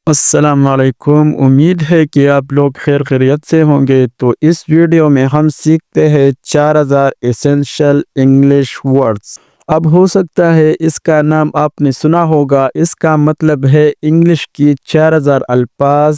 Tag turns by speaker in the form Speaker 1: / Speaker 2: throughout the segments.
Speaker 1: السلام علیکم، امید ہے کہ آپ لوگ خیر خیریت سے ہوں گے۔ تو اس ویڈیو میں ہم سیکھتے ہیں 4000 ایسنشل انگلش ورڈز۔ اب ہو سکتا ہے اس کا نام آپ نے سنا ہوگا، اس کا مطلب ہے انگلش کی 4000 الفاظ۔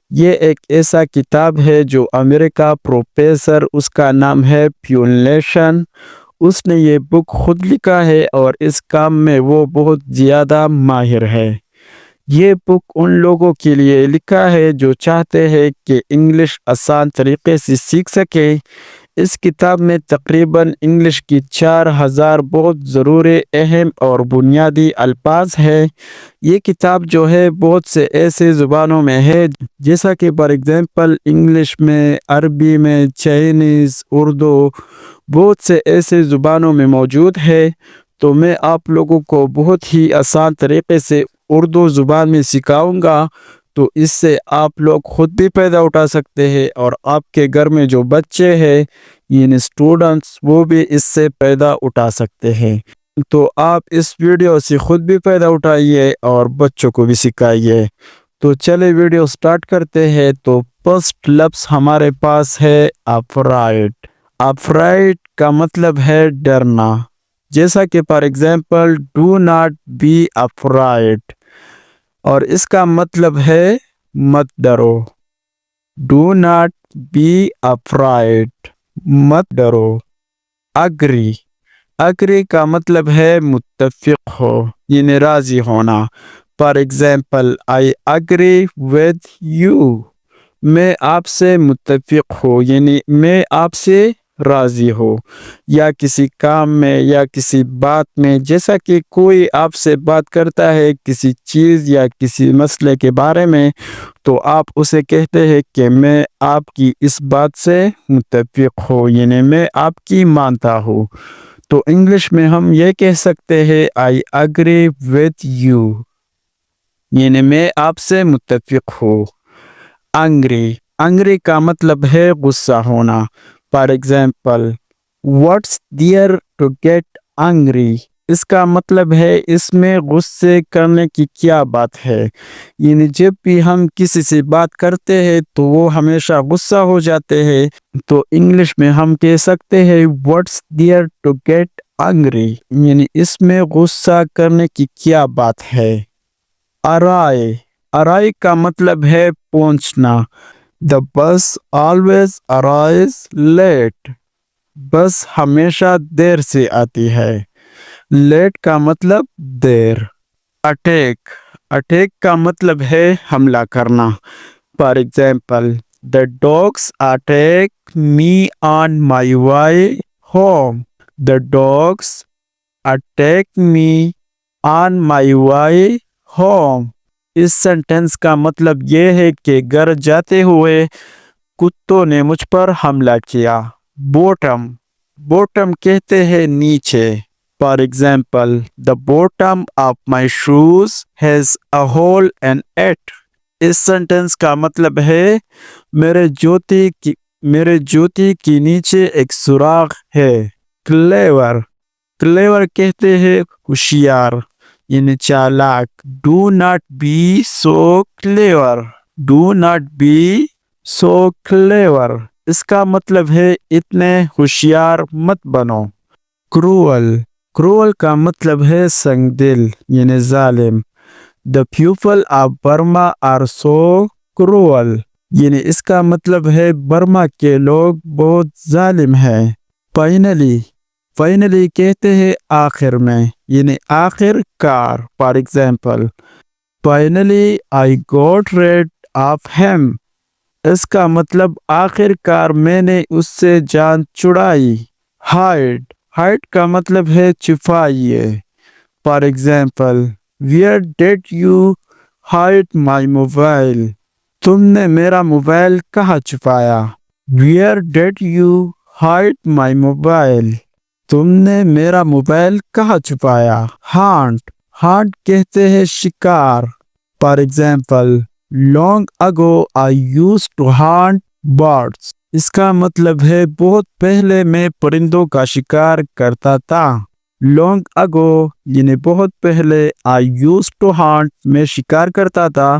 Speaker 1: یہ ایک ایسا کتاب ہے جو امریکہ پروفیسر، اس کا نام ہے پیولنیشن، اس نے یہ بک خود لکھا ہے اور اس کام میں وہ بہت زیادہ ماہر ہے۔ یہ بک ان لوگوں کے لیے لکھا ہے جو چاہتے ہیں کہ انگلش آسان طریقے سے سیکھ سکے۔ اس کتاب میں تقریباً انگلش کی 4000 بہت ضروری، اہم اور بنیادی الفاظ ہیں۔ یہ کتاب جو ہے بہت سے ایسے زبانوں میں ہے، جیسا کہ فار ایگزامپل انگلش میں، عربی میں، چائنیز، اردو، بہت سے ایسے زبانوں میں موجود ہے۔ تو میں آپ لوگوں کو بہت ہی آسان طریقے سے اردو زبان میں سکھاؤں گا، تو اس سے آپ لوگ خود بھی فائدہ اٹھا سکتے ہیں اور آپ کے گھر میں جو بچے ہیں یعنی اسٹوڈنٹس، وہ بھی اس سے فائدہ اٹھا سکتے ہیں۔ تو آپ اس ویڈیو سے خود بھی فائدہ اٹھائیے اور بچوں کو بھی سکھائیے۔ تو چلے ویڈیو سٹارٹ کرتے ہیں۔ تو فرسٹ لفظ ہمارے پاس ہے افرائڈ۔ افرائڈ کا مطلب ہے ڈرنا، جیسا کہ for example do not be afraid, اور اس کا مطلب ہے مت ڈرو۔ ڈو ناٹ بی افرائڈ، مت ڈرو۔ اگری، اگری کا مطلب ہے متفق ہو یعنی راضی ہونا۔ For example I agree with you, میں آپ سے متفق ہوں یعنی میں آپ سے راضی ہو، یا کسی کام میں یا کسی بات میں، جیسا کہ کوئی آپ سے بات کرتا ہے کسی چیز یا کسی مسئلے کے بارے میں، تو آپ اسے کہتے ہیں کہ میں آپ کی اس بات سے متفق ہوں یعنی میں آپ کی مانتا ہوں۔ تو انگلش میں ہم یہ کہہ سکتے ہیں I agree with you، یعنی میں آپ سے متفق ہوں۔ انگری، انگری کا مطلب ہے غصہ ہونا۔ For example what's there to get angry، اس کا مطلب ہے اس میں غصے کرنے کی کیا بات ہے، یعنی جب بھی ہم کسی سے بات کرتے ہیں تو وہ ہمیشہ غصہ ہو جاتے ہیں، تو انگلش میں ہم کہہ سکتے ہیں what's there to get angry، یعنی اس میں غصہ کرنے کی کیا بات ہے۔ ارائے، ارائے کا مطلب ہے پہنچنا۔ The bus always arrives late، بس ہمیشہ دیر سے آتی ہے۔ لیٹ کا مطلب دیر۔ اٹیک، اٹیک کا مطلب ہے حملہ کرنا۔ For example The dogs attack me on my way home، The dogs attack me on my way home۔ Us sentence کا مطلب یہ ہے کہ گھر جاتے ہوئے کتوں نے مجھ پر حملہ کیا۔ بوٹم، بوٹم کہتے ہیں نیچے۔ For example The bottom of my shoes has a hole in it، us sentence کا مطلب ہے میرے جوتی کی نیچے ایک سوراخ ہے۔ کلیور، کلیور کہتے ہیں ہوشیار یعنی چالاک۔ Do not be so clever, do not be so clever, اس کا مطلب ہے اتنے ہوشیار مت بنو۔ کروول، کروول کا مطلب ہے سنگ دل یعنی ظالم۔ The people of Burma are so cruel، یعنی اس کا مطلب ہے برما کے لوگ بہت ظالم ہیں۔ فائنلی، فائنلی کہتے ہیں آخر میں یعنی آخر کار۔ For example Finally I got rid of him، اس کا مطلب آخر کار میں نے اس سے جان چھڑائی۔ ہائڈ، ہائڈ کا مطلب ہے چھپائیے۔ For example Where did you hide my mobile، تم نے میرا موبائل کہاں چھپایا۔ Where did you hide my mobile، تم نے میرا موبائل کہاں چھپایا۔ ہانٹ، ہانٹ کہتے ہیں شکار۔ For example Long ago I used to hunt birds، اس کا مطلب ہے بہت پہلے میں پرندوں کا شکار کرتا تھا۔ Long ago یعنی بہت پہلے، I used to hunt میں شکار کرتا تھا،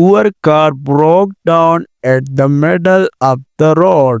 Speaker 1: our car broke down at the middle of the road,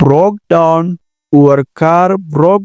Speaker 1: broke down, our car broke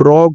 Speaker 1: broke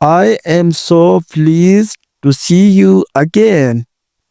Speaker 1: I am so pleased to see you again,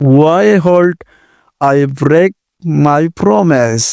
Speaker 1: why hold I break my promise,